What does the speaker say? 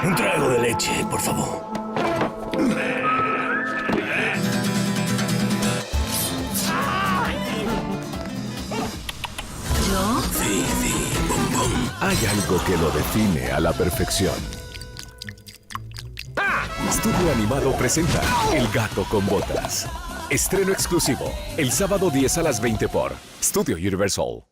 Un trago de leche, por favor. ¿Yo? Fifi, bombón. Hay algo que lo define a la perfección. Estudio Animado presenta El gato con botas. Estreno exclusivo, el sábado 10 a las 20 por Studio Universal.